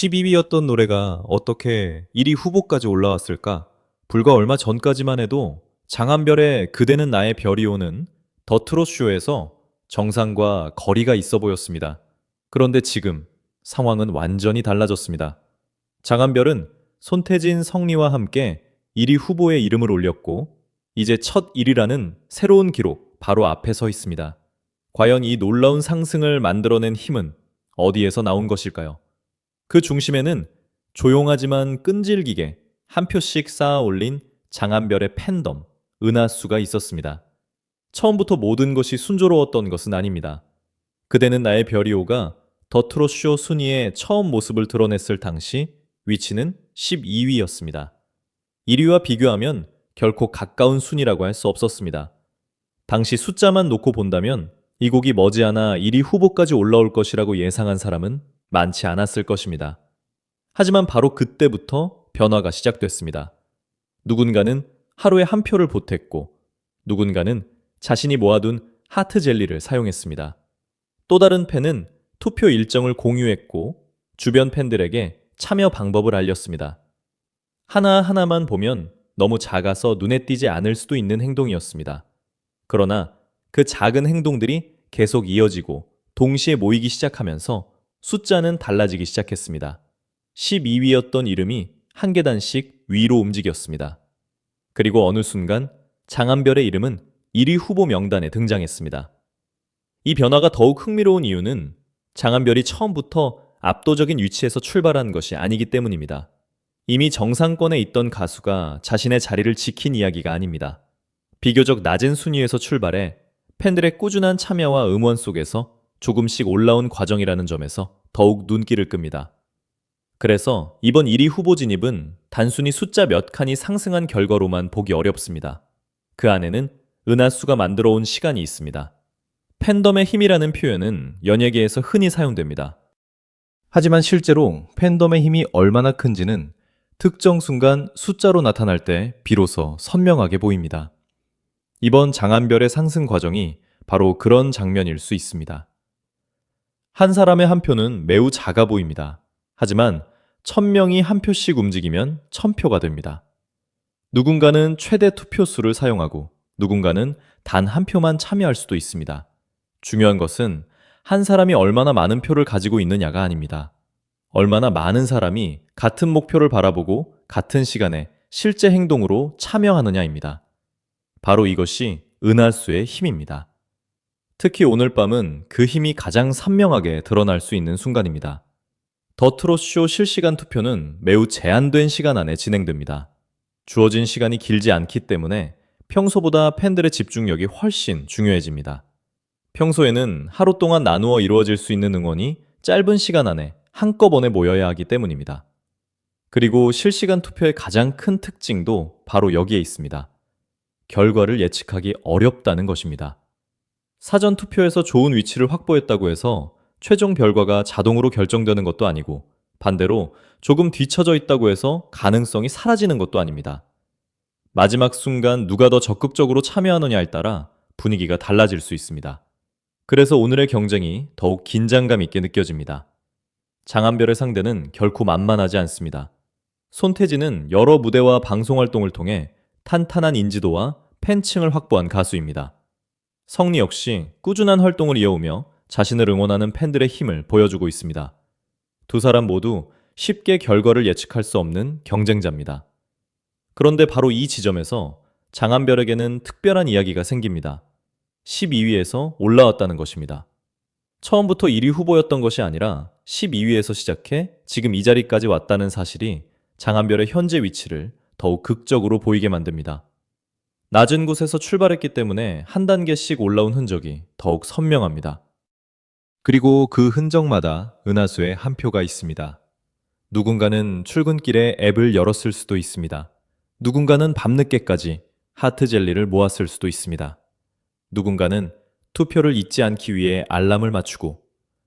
12위였던 노래가 어떻게 1위 후보까지 올라왔을까? 불과 얼마 전까지만 해도 장한별의 그대는 나의 별이 오는 더 트롯쇼에서 정상과 거리가 있어 보였습니다. 그런데 지금 상황은 완전히 달라졌습니다. 장한별은 손태진, 성리와 함께 1위 후보에 이름을 올렸고 이제 첫 1위라는 새로운 기록 바로 앞에 서 있습니다. 과연 이 놀라운 상승을 만들어낸 힘은 어디에서 나온 것일까요? 그 중심에는 조용하지만 끈질기게 한 표씩 쌓아 올린 장한별의 팬덤, 은하수가 있었습니다. 처음부터 모든 것이 순조로웠던 것은 아닙니다. 그대는 나의 별이오가 더 트롯쇼 순위에 처음 모습을 드러냈을 당시 위치는 12위였습니다. 1위와 비교하면 결코 가까운 순위라고 할 수 없었습니다. 당시 숫자만 놓고 본다면 이 곡이 머지않아 1위 후보까지 올라올 것이라고 예상한 사람은 많지 않았을 것입니다. 하지만 바로 그때부터 변화가 시작됐습니다. 누군가는 하루에 한 표를 보탰고 누군가는 자신이 모아둔 하트 젤리를 사용했습니다. 또 다른 팬은 투표 일정을 공유했고 주변 팬들에게 참여 방법을 알렸습니다. 하나하나만 보면 너무 작아서 눈에 띄지 않을 수도 있는 행동이었습니다. 그러나 그 작은 행동들이 계속 이어지고 동시에 모이기 시작하면서 숫자는 달라지기 시작했습니다. 12위였던 이름이 한 계단씩 위로 움직였습니다. 그리고 어느 순간 장한별의 이름은 1위 후보 명단에 등장했습니다. 이 변화가 더욱 흥미로운 이유는 장한별이 처음부터 압도적인 위치에서 출발한 것이 아니기 때문입니다. 이미 정상권에 있던 가수가 자신의 자리를 지킨 이야기가 아닙니다. 비교적 낮은 순위에서 출발해 팬들의 꾸준한 참여와 응원 속에서 조금씩 올라온 과정이라는 점에서 더욱 눈길을 끕니다. 그래서 이번 1위 후보 진입은 단순히 숫자 몇 칸이 상승한 결과로만 보기 어렵습니다. 그 안에는 은하수가 만들어 온 시간이 있습니다. 팬덤의 힘이라는 표현은 연예계에서 흔히 사용됩니다. 하지만 실제로 팬덤의 힘이 얼마나 큰지는 특정 순간 숫자로 나타날 때 비로소 선명하게 보입니다. 이번 장한별의 상승 과정이 바로 그런 장면일 수 있습니다. 한 사람의 한 표는 매우 작아 보입니다. 하지만 1000명이 한 표씩 움직이면 1000표가 됩니다. 누군가는 최대 투표수를 사용하고 누군가는 단 한 표만 참여할 수도 있습니다. 중요한 것은 한 사람이 얼마나 많은 표를 가지고 있느냐가 아닙니다. 얼마나 많은 사람이 같은 목표를 바라보고 같은 시간에 실제 행동으로 참여하느냐입니다. 바로 이것이 은하수의 힘입니다. 특히 오늘 밤은 그 힘이 가장 선명하게 드러날 수 있는 순간입니다. 더 트롯쇼 실시간 투표는 매우 제한된 시간 안에 진행됩니다. 주어진 시간이 길지 않기 때문에 평소보다 팬들의 집중력이 훨씬 중요해집니다. 평소에는 하루 동안 나누어 이루어질 수 있는 응원이 짧은 시간 안에 한꺼번에 모여야 하기 때문입니다. 그리고 실시간 투표의 가장 큰 특징도 바로 여기에 있습니다. 결과를 예측하기 어렵다는 것입니다. 사전 투표에서 좋은 위치를 확보했다고 해서 최종 결과가 자동으로 결정되는 것도 아니고 반대로 조금 뒤처져 있다고 해서 가능성이 사라지는 것도 아닙니다. 마지막 순간 누가 더 적극적으로 참여하느냐에 따라 분위기가 달라질 수 있습니다. 그래서 오늘의 경쟁이 더욱 긴장감 있게 느껴집니다. 장한별의 상대는 결코 만만하지 않습니다. 손태진은 여러 무대와 방송 활동을 통해 탄탄한 인지도와 팬층을 확보한 가수입니다. 성리 역시 꾸준한 활동을 이어오며 자신을 응원하는 팬들의 힘을 보여주고 있습니다. 두 사람 모두 쉽게 결과를 예측할 수 없는 경쟁자입니다. 그런데 바로 이 지점에서 장한별에게는 특별한 이야기가 생깁니다. 12위에서 올라왔다는 것입니다. 처음부터 1위 후보였던 것이 아니라 12위에서 시작해 지금 이 자리까지 왔다는 사실이 장한별의 현재 위치를 더욱 극적으로 보이게 만듭니다. 낮은 곳에서 출발했기 때문에 한 단계씩 올라온 흔적이 더욱 선명합니다. 그리고 그 흔적마다 은하수의 한 표가 있습니다. 누군가는 출근길에 앱을 열었을 수도 있습니다. 누군가는 밤늦게까지 하트 젤리를 모았을 수도 있습니다. 누군가는 투표를 잊지 않기 위해 알람을 맞추고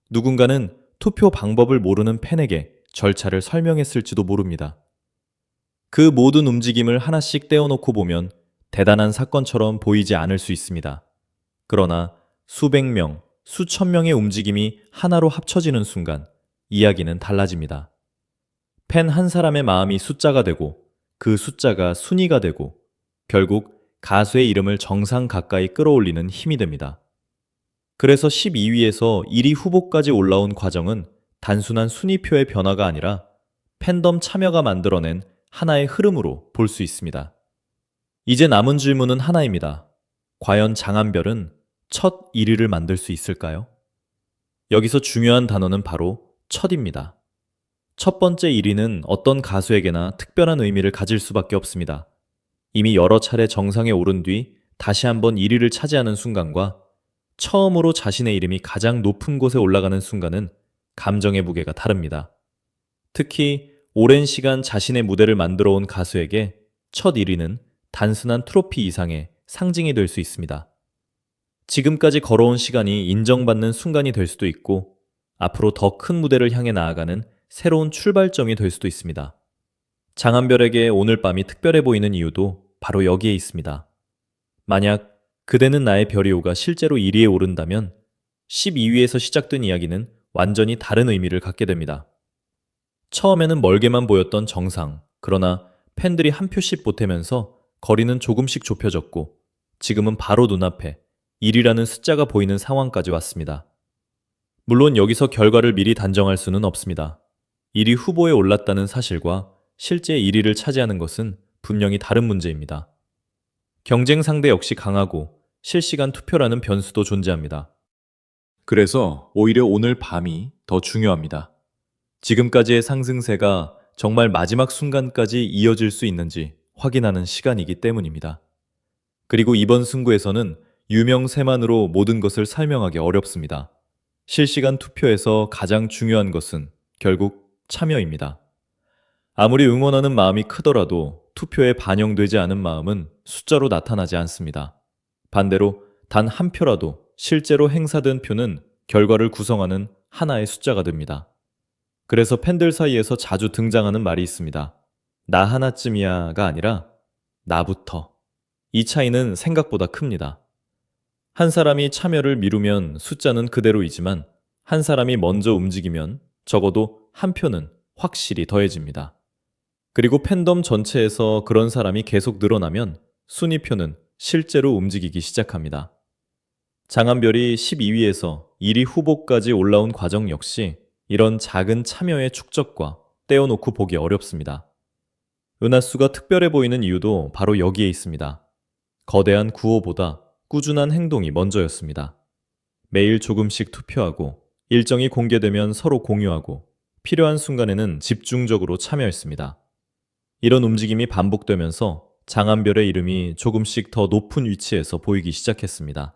누군가는 투표 방법을 모르는 팬에게 절차를 설명했을지도 모릅니다. 그 모든 움직임을 하나씩 떼어놓고 보면 대단한 사건처럼 보이지 않을 수 있습니다. 그러나 수백 명, 수천 명의 움직임이 하나로 합쳐지는 순간 이야기는 달라집니다. 팬 한 사람의 마음이 숫자가 되고 그 숫자가 순위가 되고 결국 가수의 이름을 정상 가까이 끌어올리는 힘이 됩니다. 그래서 12위에서 1위 후보까지 올라온 과정은 단순한 순위표의 변화가 아니라 팬덤 참여가 만들어낸 하나의 흐름으로 볼 수 있습니다. 이제 남은 질문은 하나입니다. 과연 장한별은 첫 1위를 만들 수 있을까요? 여기서 중요한 단어는 바로 첫입니다. 첫 번째 1위는 어떤 가수에게나 특별한 의미를 가질 수밖에 없습니다. 이미 여러 차례 정상에 오른 뒤 다시 한번 1위를 차지하는 순간과 처음으로 자신의 이름이 가장 높은 곳에 올라가는 순간은 감정의 무게가 다릅니다. 특히 오랜 시간 자신의 무대를 만들어 온 가수에게 첫 1위는 단순한 트로피 이상의 상징이 될 수 있습니다. 지금까지 걸어온 시간이 인정받는 순간이 될 수도 있고 앞으로 더 큰 무대를 향해 나아가는 새로운 출발점이 될 수도 있습니다. 장한별에게 오늘 밤이 특별해 보이는 이유도 바로 여기에 있습니다. 만약 그대는 나의 별이오가 실제로 1위에 오른다면 12위에서 시작된 이야기는 완전히 다른 의미를 갖게 됩니다. 처음에는 멀게만 보였던 정상, 그러나 팬들이 한 표씩 보태면서 거리는 조금씩 좁혀졌고 지금은 바로 눈앞에 1위라는 숫자가 보이는 상황까지 왔습니다. 물론 여기서 결과를 미리 단정할 수는 없습니다. 1위 후보에 올랐다는 사실과 실제 1위를 차지하는 것은 분명히 다른 문제입니다. 경쟁 상대 역시 강하고 실시간 투표라는 변수도 존재합니다. 그래서 오히려 오늘 밤이 더 중요합니다. 지금까지의 상승세가 정말 마지막 순간까지 이어질 수 있는지 확인하는 시간이기 때문입니다. 그리고 이번 승부에서는 유명세만으로 모든 것을 설명하기 어렵습니다. 실시간 투표에서 가장 중요한 것은 결국 참여입니다. 아무리 응원하는 마음이 크더라도 투표에 반영되지 않은 마음은 숫자로 나타나지 않습니다. 반대로 단 한 표라도 실제로 행사된 표는 결과를 구성하는 하나의 숫자가 됩니다. 그래서 팬들 사이에서 자주 등장하는 말이 있습니다. 나 하나쯤이야가 아니라 나부터. 이 차이는 생각보다 큽니다. 한 사람이 참여를 미루면 숫자는 그대로이지만 한 사람이 먼저 움직이면 적어도 한 표는 확실히 더해집니다. 그리고 팬덤 전체에서 그런 사람이 계속 늘어나면 순위표는 실제로 움직이기 시작합니다. 장한별이 12위에서 1위 후보까지 올라온 과정 역시 이런 작은 참여의 축적과 떼어놓고 보기 어렵습니다. 은하수가 특별해 보이는 이유도 바로 여기에 있습니다. 거대한 구호보다 꾸준한 행동이 먼저였습니다. 매일 조금씩 투표하고 일정이 공개되면 서로 공유하고 필요한 순간에는 집중적으로 참여했습니다. 이런 움직임이 반복되면서 장한별의 이름이 조금씩 더 높은 위치에서 보이기 시작했습니다.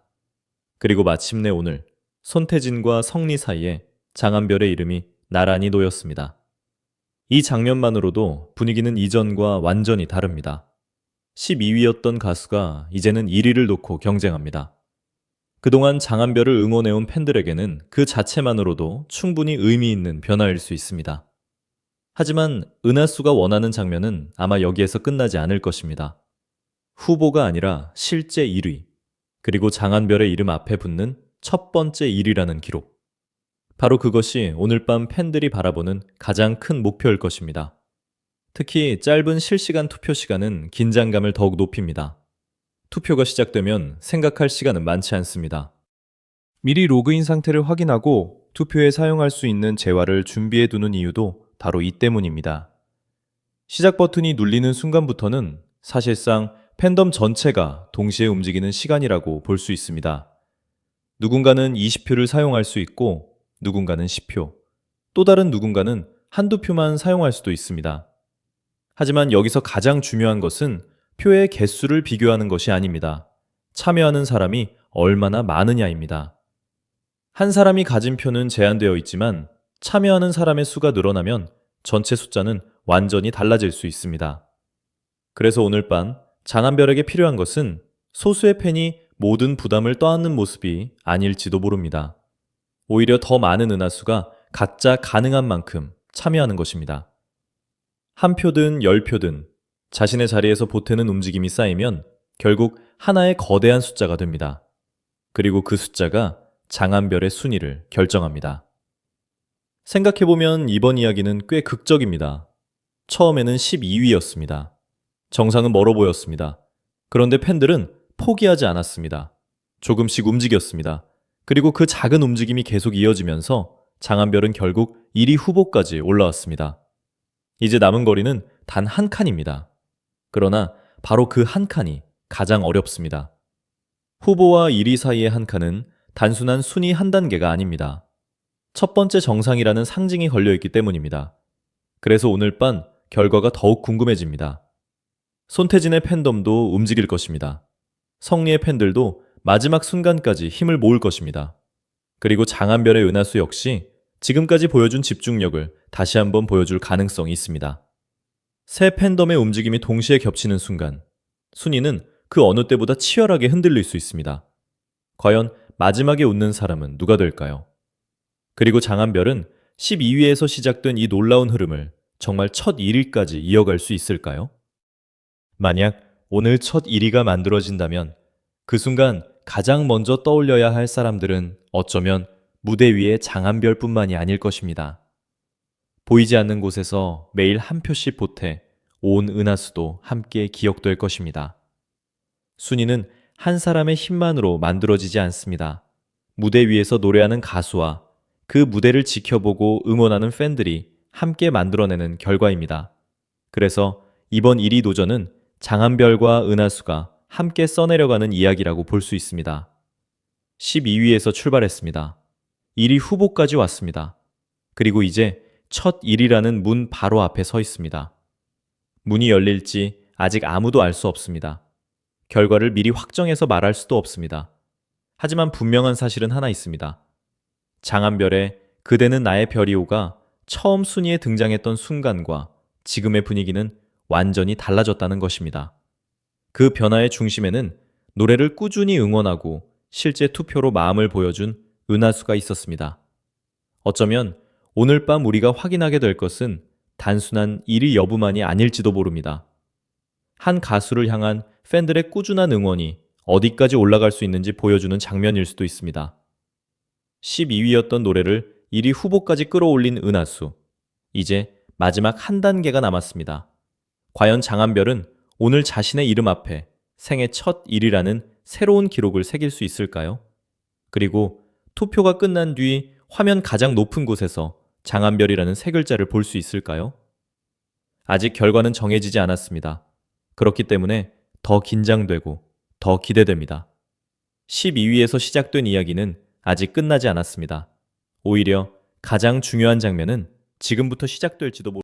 그리고 마침내 오늘 손태진과 성리 사이에 장한별의 이름이 나란히 놓였습니다. 이 장면만으로도 분위기는 이전과 완전히 다릅니다. 12위였던 가수가 이제는 1위를 놓고 경쟁합니다. 그동안 장한별을 응원해온 팬들에게는 그 자체만으로도 충분히 의미 있는 변화일 수 있습니다. 하지만 은하수가 원하는 장면은 아마 여기에서 끝나지 않을 것입니다. 후보가 아니라 실제 1위, 그리고 장한별의 이름 앞에 붙는 첫 번째 1위라는 기록. 바로 그것이 오늘 밤 팬들이 바라보는 가장 큰 목표일 것입니다. 특히 짧은 실시간 투표 시간은 긴장감을 더욱 높입니다. 투표가 시작되면 생각할 시간은 많지 않습니다. 미리 로그인 상태를 확인하고 투표에 사용할 수 있는 재화를 준비해 두는 이유도 바로 이 때문입니다. 시작 버튼이 눌리는 순간부터는 사실상 팬덤 전체가 동시에 움직이는 시간이라고 볼 수 있습니다. 누군가는 20표를 사용할 수 있고 누군가는 10표, 또 다른 누군가는 한두 표만 사용할 수도 있습니다. 하지만 여기서 가장 중요한 것은 표의 개수를 비교하는 것이 아닙니다. 참여하는 사람이 얼마나 많으냐입니다. 한 사람이 가진 표는 제한되어 있지만 참여하는 사람의 수가 늘어나면 전체 숫자는 완전히 달라질 수 있습니다. 그래서 오늘 밤 장한별에게 필요한 것은 소수의 팬이 모든 부담을 떠안는 모습이 아닐지도 모릅니다. 오히려 더 많은 은하수가 각자 가능한 만큼 참여하는 것입니다. 한 표든 10표든 자신의 자리에서 보태는 움직임이 쌓이면 결국 하나의 거대한 숫자가 됩니다. 그리고 그 숫자가 장한별의 순위를 결정합니다. 생각해보면 이번 이야기는 꽤 극적입니다. 처음에는 12위였습니다. 정상은 멀어 보였습니다. 그런데 팬들은 포기하지 않았습니다. 조금씩 움직였습니다. 그리고 그 작은 움직임이 계속 이어지면서 장한별은 결국 1위 후보까지 올라왔습니다. 이제 남은 거리는 단 한 칸입니다. 그러나 바로 그 한 칸이 가장 어렵습니다. 후보와 1위 사이의 한 칸은 단순한 순위 한 단계가 아닙니다. 첫 번째 정상이라는 상징이 걸려있기 때문입니다. 그래서 오늘 밤 결과가 더욱 궁금해집니다. 손태진의 팬덤도 움직일 것입니다. 성리의 팬들도 마지막 순간까지 힘을 모을 것입니다. 그리고 장한별의 은하수 역시 지금까지 보여준 집중력을 다시 한번 보여줄 가능성이 있습니다. 새 팬덤의 움직임이 동시에 겹치는 순간, 순위는 그 어느 때보다 치열하게 흔들릴 수 있습니다. 과연 마지막에 웃는 사람은 누가 될까요? 그리고 장한별은 12위에서 시작된 이 놀라운 흐름을 정말 첫 1위까지 이어갈 수 있을까요? 만약 오늘 첫 1위가 만들어진다면 그 순간 가장 먼저 떠올려야 할 사람들은 어쩌면 무대 위의 장한별뿐만이 아닐 것입니다. 보이지 않는 곳에서 매일 한 표씩 보태 온 은하수도 함께 기억될 것입니다. 순위는 한 사람의 힘만으로 만들어지지 않습니다. 무대 위에서 노래하는 가수와 그 무대를 지켜보고 응원하는 팬들이 함께 만들어내는 결과입니다. 그래서 이번 1위 도전은 장한별과 은하수가 함께 써내려가는 이야기라고 볼 수 있습니다. 12위에서 출발했습니다. 1위 후보까지 왔습니다. 그리고 이제 첫 1위라는 문 바로 앞에 서 있습니다. 문이 열릴지 아직 아무도 알 수 없습니다. 결과를 미리 확정해서 말할 수도 없습니다. 하지만 분명한 사실은 하나 있습니다. 장한별의 그대는 나의 별이오가 처음 순위에 등장했던 순간과 지금의 분위기는 완전히 달라졌다는 것입니다. 그 변화의 중심에는 노래를 꾸준히 응원하고 실제 투표로 마음을 보여준 은하수가 있었습니다. 어쩌면 오늘 밤 우리가 확인하게 될 것은 단순한 1위 여부만이 아닐지도 모릅니다. 한 가수를 향한 팬들의 꾸준한 응원이 어디까지 올라갈 수 있는지 보여주는 장면일 수도 있습니다. 12위였던 노래를 1위 후보까지 끌어올린 은하수. 이제 마지막 한 단계가 남았습니다. 과연 장한별은 오늘 자신의 이름 앞에 생애 첫 1위라는 새로운 기록을 새길 수 있을까요? 그리고 투표가 끝난 뒤 화면 가장 높은 곳에서 장한별이라는 세 글자를 볼 수 있을까요? 아직 결과는 정해지지 않았습니다. 그렇기 때문에 더 긴장되고 더 기대됩니다. 12위에서 시작된 이야기는 아직 끝나지 않았습니다. 오히려 가장 중요한 장면은 지금부터 시작될지도 모릅니다.